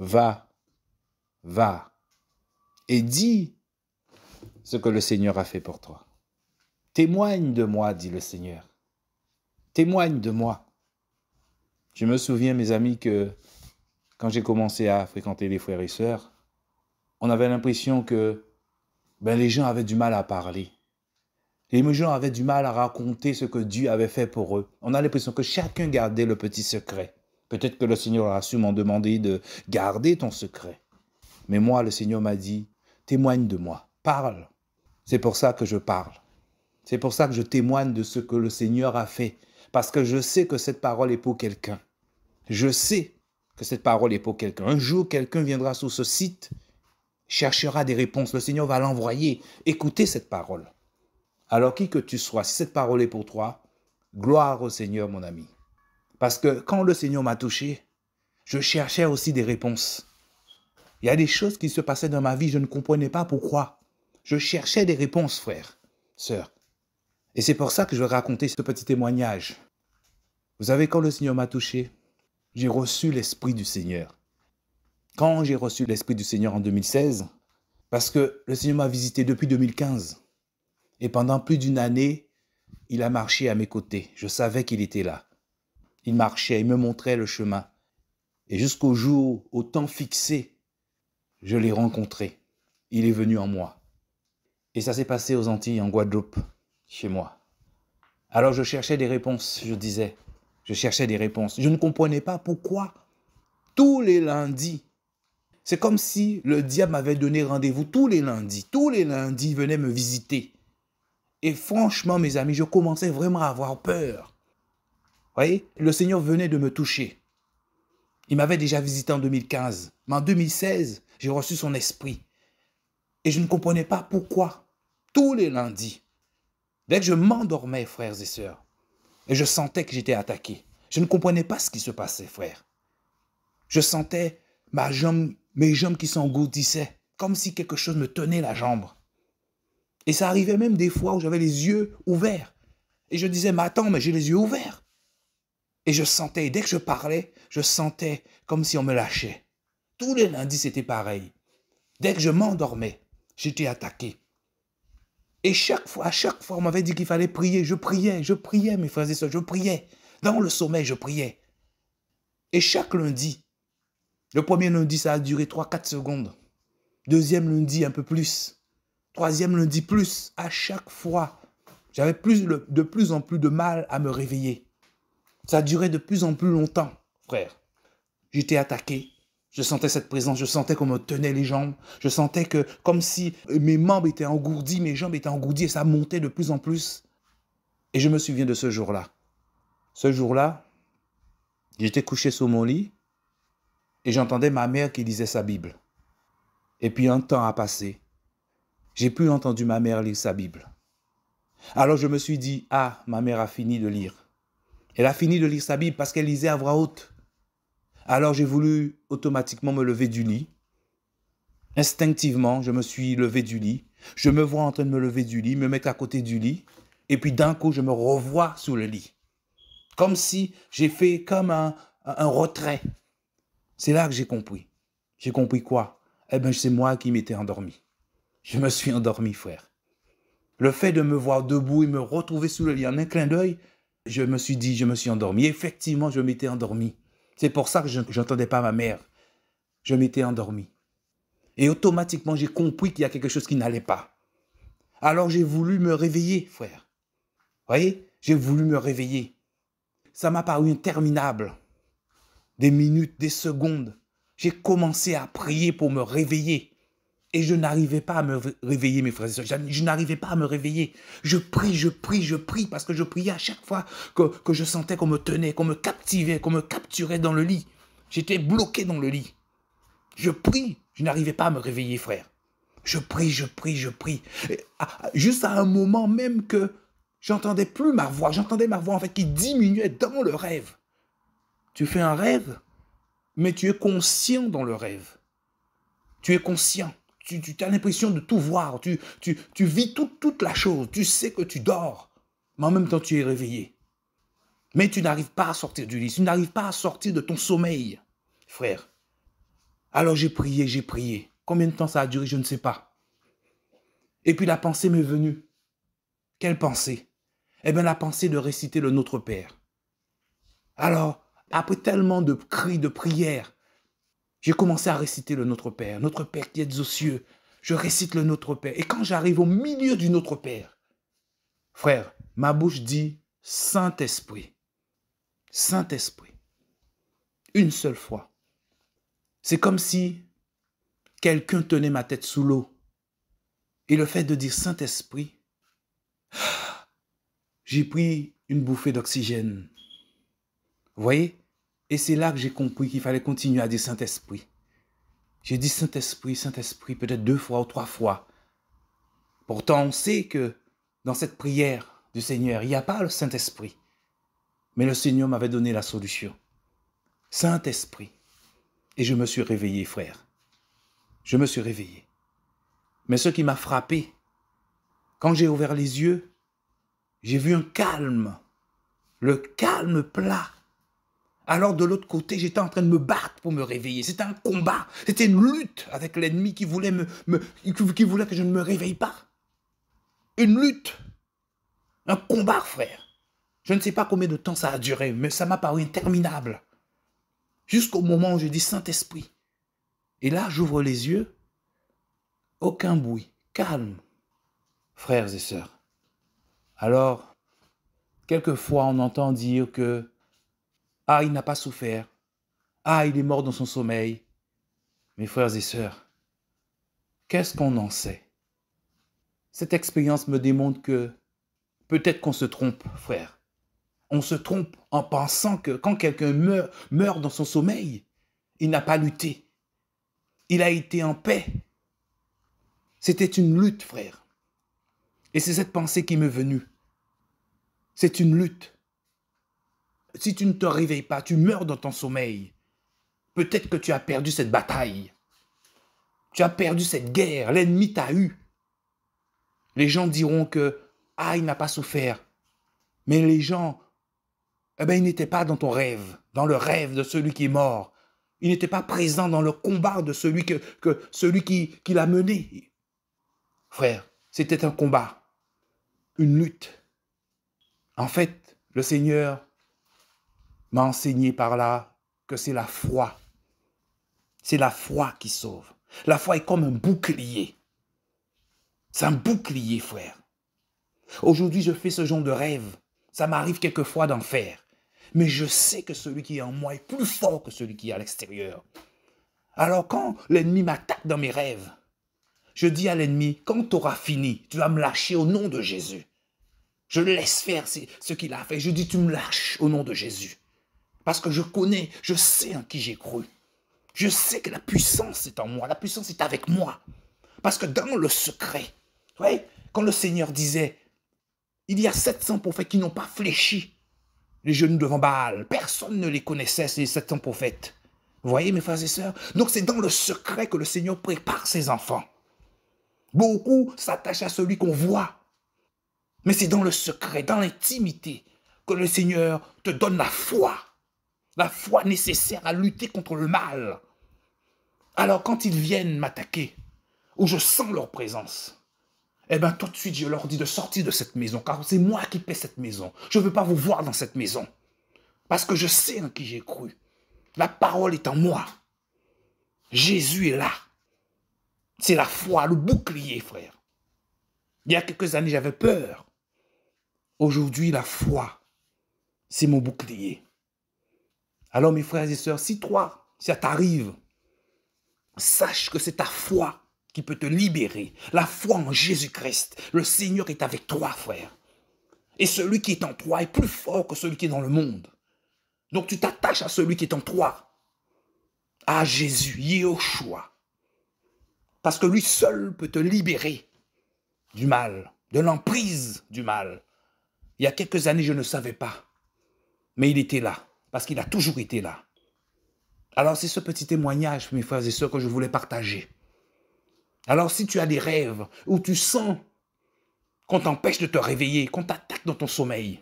Va, va, et dis ce que le Seigneur a fait pour toi. Témoigne de moi, dit le Seigneur. Témoigne de moi. Je me souviens, mes amis, que quand j'ai commencé à fréquenter les frères et sœurs, on avait l'impression que les gens avaient du mal à parler. Les gens avaient du mal à raconter ce que Dieu avait fait pour eux. On a l'impression que chacun gardait le petit secret. Peut-être que le Seigneur a sûrement demandé de garder ton secret. Mais moi, le Seigneur m'a dit, témoigne de moi, parle. C'est pour ça que je parle. C'est pour ça que je témoigne de ce que le Seigneur a fait. Parce que je sais que cette parole est pour quelqu'un. Je sais que cette parole est pour quelqu'un. Un jour, quelqu'un viendra sur ce site, cherchera des réponses. Le Seigneur va l'envoyer. Écoutez cette parole. Alors qui que tu sois, si cette parole est pour toi, gloire au Seigneur, mon ami. Parce que quand le Seigneur m'a touché, je cherchais aussi des réponses. Il y a des choses qui se passaient dans ma vie, je ne comprenais pas pourquoi. Je cherchais des réponses, frères, sœurs. Et c'est pour ça que je vais raconter ce petit témoignage. Vous savez, quand le Seigneur m'a touché, j'ai reçu l'Esprit du Seigneur. Quand j'ai reçu l'Esprit du Seigneur en 2016, parce que le Seigneur m'a visité depuis 2015, et pendant plus d'une année, il a marché à mes côtés. Je savais qu'il était là. Il marchait, il me montrait le chemin. Et jusqu'au jour, au temps fixé, je l'ai rencontré. Il est venu en moi. Et ça s'est passé aux Antilles, en Guadeloupe, chez moi. Alors je cherchais des réponses, je disais. Je cherchais des réponses. Je ne comprenais pas pourquoi. Tous les lundis, c'est comme si le diable m'avait donné rendez-vous tous les lundis. Tous les lundis, il venait me visiter. Et franchement, mes amis, je commençais vraiment à avoir peur. Vous voyez, le Seigneur venait de me toucher. Il m'avait déjà visité en 2015. Mais en 2016, j'ai reçu son esprit. Et je ne comprenais pas pourquoi. Tous les lundis, dès que je m'endormais, frères et sœurs, et je sentais que j'étais attaqué, je ne comprenais pas ce qui se passait, frère. Je sentais mes jambes qui s'engourdissaient, comme si quelque chose me tenait la jambe. Et ça arrivait même des fois où j'avais les yeux ouverts. Et je disais, mais attends, mais j'ai les yeux ouverts. Et je sentais, dès que je parlais, je sentais comme si on me lâchait. Tous les lundis, c'était pareil. Dès que je m'endormais, j'étais attaqué. Et à chaque fois, on m'avait dit qu'il fallait prier. Je priais, mes frères et sœurs, je priais. Dans le sommeil, je priais. Et chaque lundi, le premier lundi, ça a duré 3-4 secondes. Deuxième lundi, un peu plus. Troisième lundi, plus. À chaque fois, j'avais de plus en plus de mal à me réveiller. Ça durait de plus en plus longtemps, frère. J'étais attaqué. Je sentais cette présence, je sentais qu'on me tenait les jambes. Je sentais que, comme si mes membres étaient engourdis, mes jambes étaient engourdies et ça montait de plus en plus. Et je me souviens de ce jour-là. Ce jour-là, j'étais couché sur mon lit et j'entendais ma mère qui lisait sa Bible. Et puis un temps a passé. J'ai plus entendu ma mère lire sa Bible. Alors je me suis dit, ah, ma mère a fini de lire. Elle a fini de lire sa Bible parce qu'elle lisait à voix haute. Alors j'ai voulu automatiquement me lever du lit. Instinctivement, je me suis levé du lit. Je me vois en train de me lever du lit, me mettre à côté du lit. Et puis d'un coup, je me revois sous le lit. Comme si j'ai fait comme un retrait. C'est là que j'ai compris. J'ai compris quoi? Eh bien, c'est moi qui m'étais endormi. Je me suis endormi, frère. Le fait de me voir debout et me retrouver sous le lit en un clin d'œil, je me suis dit, je me suis endormi. Effectivement, je m'étais endormi. C'est pour ça que je n'entendais pas ma mère. Je m'étais endormi. Et automatiquement, j'ai compris qu'il y a quelque chose qui n'allait pas. Alors, j'ai voulu me réveiller, frère. Vous voyez? J'ai voulu me réveiller. Ça m'a paru interminable. Des minutes, des secondes. J'ai commencé à prier pour me réveiller. Et je n'arrivais pas à me réveiller, mes frères et sœurs. Je n'arrivais pas à me réveiller. Je prie, parce que je priais à chaque fois que je sentais qu'on me tenait, qu'on me captivait, qu'on me capturait dans le lit. J'étais bloqué dans le lit. Je prie, je n'arrivais pas à me réveiller, frère. Je prie. Juste à un moment même que j'entendais plus ma voix. J'entendais ma voix, en fait, qui diminuait dans le rêve. Tu fais un rêve, mais tu es conscient dans le rêve. Tu es conscient. Tu as l'impression de tout voir. Tu vis toute la chose. Tu sais que tu dors, mais en même temps, tu es réveillé. Mais tu n'arrives pas à sortir du lit. Tu n'arrives pas à sortir de ton sommeil, frère. Alors j'ai prié, j'ai prié. Combien de temps ça a duré, je ne sais pas. Et puis la pensée m'est venue. Quelle pensée? Eh bien la pensée de réciter le Notre Père. Alors, après tellement de cris, de prières, j'ai commencé à réciter le Notre Père. Notre Père qui êtes aux cieux. Je récite le Notre Père. Et quand j'arrive au milieu du Notre Père, frère, ma bouche dit Saint-Esprit. Saint-Esprit. Une seule fois. C'est comme si quelqu'un tenait ma tête sous l'eau. Et le fait de dire Saint-Esprit, j'ai pris une bouffée d'oxygène. Vous voyez? Et c'est là que j'ai compris qu'il fallait continuer à dire Saint-Esprit. J'ai dit Saint-Esprit, Saint-Esprit, peut-être 2 fois ou 3 fois. Pourtant, on sait que dans cette prière du Seigneur, il n'y a pas le Saint-Esprit. Mais le Seigneur m'avait donné la solution. Saint-Esprit. Et je me suis réveillé, frère. Je me suis réveillé. Mais ce qui m'a frappé, quand j'ai ouvert les yeux, j'ai vu un calme. Le calme plat. Alors de l'autre côté, j'étais en train de me battre pour me réveiller. C'était un combat. C'était une lutte avec l'ennemi qui voulait qui voulait que je ne me réveille pas. Une lutte. Un combat, frère. Je ne sais pas combien de temps ça a duré, mais ça m'a paru interminable. Jusqu'au moment où je dis Saint-Esprit. Et là, j'ouvre les yeux. Aucun bruit. Calme. Frères et sœurs. Alors, quelquefois, on entend dire que « Ah, il n'a pas souffert. Ah, il est mort dans son sommeil. » Mes frères et sœurs, qu'est-ce qu'on en sait? Cette expérience me démontre que peut-être qu'on se trompe, frère. On se trompe en pensant que quand quelqu'un meurt dans son sommeil, il n'a pas lutté. Il a été en paix. C'était une lutte, frère. Et c'est cette pensée qui m'est venue. C'est une lutte. Si tu ne te réveilles pas, tu meurs dans ton sommeil. Peut-être que tu as perdu cette bataille. Tu as perdu cette guerre. L'ennemi t'a eu. Les gens diront que « Ah, il n'a pas souffert. » Mais les gens, eh bien, ils n'étaient pas dans ton rêve, dans le rêve de celui qui est mort. Ils n'étaient pas présents dans le combat de celui qui l'a mené. Frère, c'était un combat, une lutte. En fait, le Seigneur m'a enseigné par là que c'est la foi. C'est la foi qui sauve. La foi est comme un bouclier. C'est un bouclier, frère. Aujourd'hui, je fais ce genre de rêve. Ça m'arrive quelquefois d'en faire. Mais je sais que celui qui est en moi est plus fort que celui qui est à l'extérieur. Alors quand l'ennemi m'attaque dans mes rêves, je dis à l'ennemi, quand tu auras fini, tu vas me lâcher au nom de Jésus. Je le laisse faire ce qu'il a fait. Je dis, tu me lâches au nom de Jésus. Parce que je connais, je sais en qui j'ai cru. Je sais que la puissance est en moi, la puissance est avec moi. Parce que dans le secret, ouais, quand le Seigneur disait, il y a 700 prophètes qui n'ont pas fléchi les genoux devant Baal. Personne ne les connaissait, ces 700 prophètes. Vous voyez, mes frères et sœurs? Donc c'est dans le secret que le Seigneur prépare ses enfants. Beaucoup s'attachent à celui qu'on voit. Mais c'est dans le secret, dans l'intimité, que le Seigneur te donne la foi nécessaire à lutter contre le mal. Alors quand ils viennent m'attaquer, où je sens leur présence, eh bien tout de suite je leur dis de sortir de cette maison, car c'est moi qui paie cette maison. Je ne veux pas vous voir dans cette maison, parce que je sais en qui j'ai cru. La parole est en moi. Jésus est là. C'est la foi, le bouclier, frère. Il y a quelques années, j'avais peur. Aujourd'hui, la foi, c'est mon bouclier. Alors, mes frères et sœurs, si toi, ça t'arrive, sache que c'est ta foi qui peut te libérer. La foi en Jésus-Christ. Le Seigneur est avec toi, frère. Et celui qui est en toi est plus fort que celui qui est dans le monde. Donc, tu t'attaches à celui qui est en toi. À Jésus, Yeshua. Parce que lui seul peut te libérer du mal, de l'emprise du mal. Il y a quelques années, je ne savais pas. Mais il était là, parce qu'il a toujours été là. Alors c'est ce petit témoignage, mes frères et sœurs, que je voulais partager. Alors si tu as des rêves où tu sens qu'on t'empêche de te réveiller, qu'on t'attaque dans ton sommeil,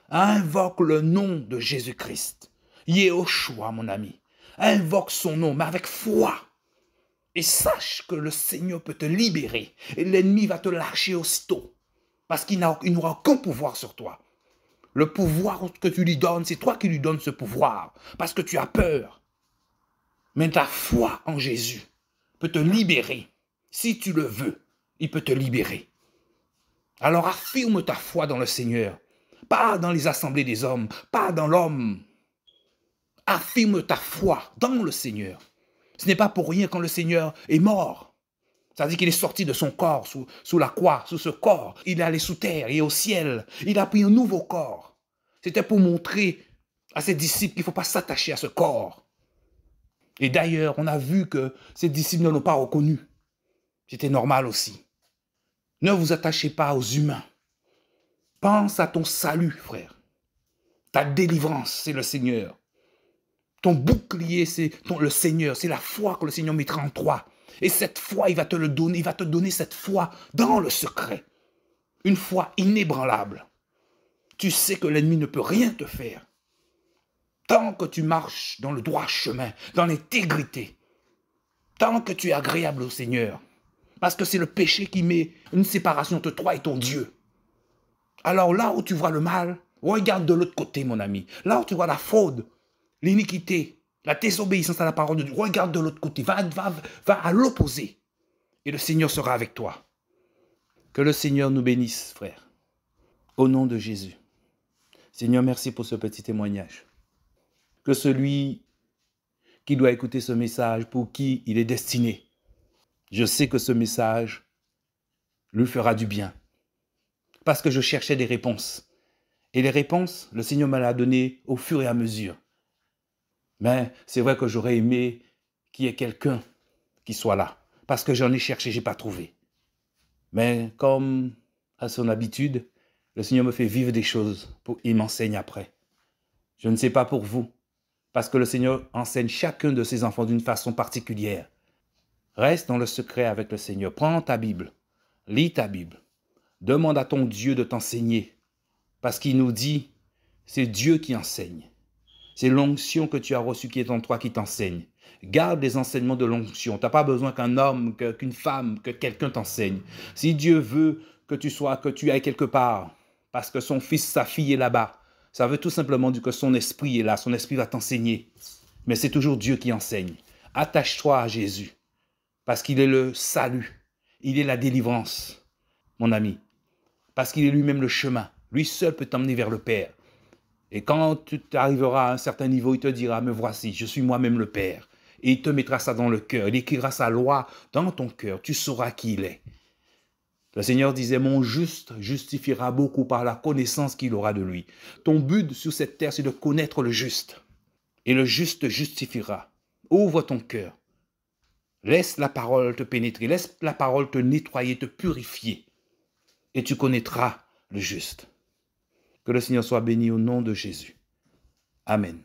invoque le nom de Jésus-Christ. Yeshua, mon ami. Invoque son nom, mais avec foi. Et sache que le Seigneur peut te libérer. Et l'ennemi va te lâcher aussitôt. Parce qu'il n'aura aucun pouvoir sur toi. Le pouvoir que tu lui donnes, c'est toi qui lui donnes ce pouvoir. Parce que tu as peur. Mais ta foi en Jésus peut te libérer. Si tu le veux, il peut te libérer. Alors affirme ta foi dans le Seigneur. Pas dans les assemblées des hommes, pas dans l'homme. Affirme ta foi dans le Seigneur. Ce n'est pas pour rien quand le Seigneur est mort. Ça veut dire qu'il est sorti de son corps, sous la croix, sous ce corps. Il est allé sous terre et au ciel. Il a pris un nouveau corps. C'était pour montrer à ses disciples qu'il ne faut pas s'attacher à ce corps. Et d'ailleurs, on a vu que ses disciples ne l'ont pas reconnu. C'était normal aussi. Ne vous attachez pas aux humains. Pense à ton salut, frère. Ta délivrance, c'est le Seigneur. Ton bouclier, c'est le Seigneur. C'est la foi que le Seigneur mettra en toi. Et cette foi, il va te le donner. Il va te donner cette foi dans le secret. Une foi inébranlable. Tu sais que l'ennemi ne peut rien te faire. Tant que tu marches dans le droit chemin, dans l'intégrité. Tant que tu es agréable au Seigneur. Parce que c'est le péché qui met une séparation entre toi et ton Dieu. Alors là où tu vois le mal, regarde de l'autre côté, mon ami. Là où tu vois la fraude, l'iniquité, la désobéissance à la parole de Dieu, regarde de l'autre côté. Va à l'opposé. Et le Seigneur sera avec toi. Que le Seigneur nous bénisse, frère. Au nom de Jésus. Seigneur, merci pour ce petit témoignage. Que celui qui doit écouter ce message, pour qui il est destiné, je sais que ce message lui fera du bien. Parce que je cherchais des réponses. Et les réponses, le Seigneur me l'a donné au fur et à mesure. Mais c'est vrai que j'aurais aimé qu'il y ait quelqu'un qui soit là. Parce que j'en ai cherché, je n'ai pas trouvé. Mais comme à son habitude, le Seigneur me fait vivre des choses. Il m'enseigne après. Je ne sais pas pour vous. Parce que le Seigneur enseigne chacun de ses enfants d'une façon particulière. Reste dans le secret avec le Seigneur. Prends ta Bible. Lis ta Bible. Demande à ton Dieu de t'enseigner. Parce qu'il nous dit, c'est Dieu qui enseigne. C'est l'onction que tu as reçue qui est en toi qui t'enseigne. Garde les enseignements de l'onction. Tu n'as pas besoin qu'un homme, qu'une femme, que quelqu'un t'enseigne. Si Dieu veut que tu ailles quelque part, parce que son fils, sa fille est là-bas, ça veut tout simplement dire que son esprit est là. Son esprit va t'enseigner. Mais c'est toujours Dieu qui enseigne. Attache-toi à Jésus. Parce qu'il est le salut. Il est la délivrance, mon ami. Parce qu'il est lui-même le chemin. Lui seul peut t'emmener vers le Père. Et quand tu arriveras à un certain niveau, il te dira, me voici, je suis moi-même le Père. Et il te mettra ça dans le cœur. Il écrira sa loi dans ton cœur. Tu sauras qui il est. Le Seigneur disait, mon juste justifiera beaucoup par la connaissance qu'il aura de lui. Ton but sur cette terre, c'est de connaître le juste. Et le juste justifiera. Ouvre ton cœur. Laisse la parole te pénétrer. Laisse la parole te nettoyer, te purifier. Et tu connaîtras le juste. Que le Seigneur soit béni au nom de Jésus. Amen.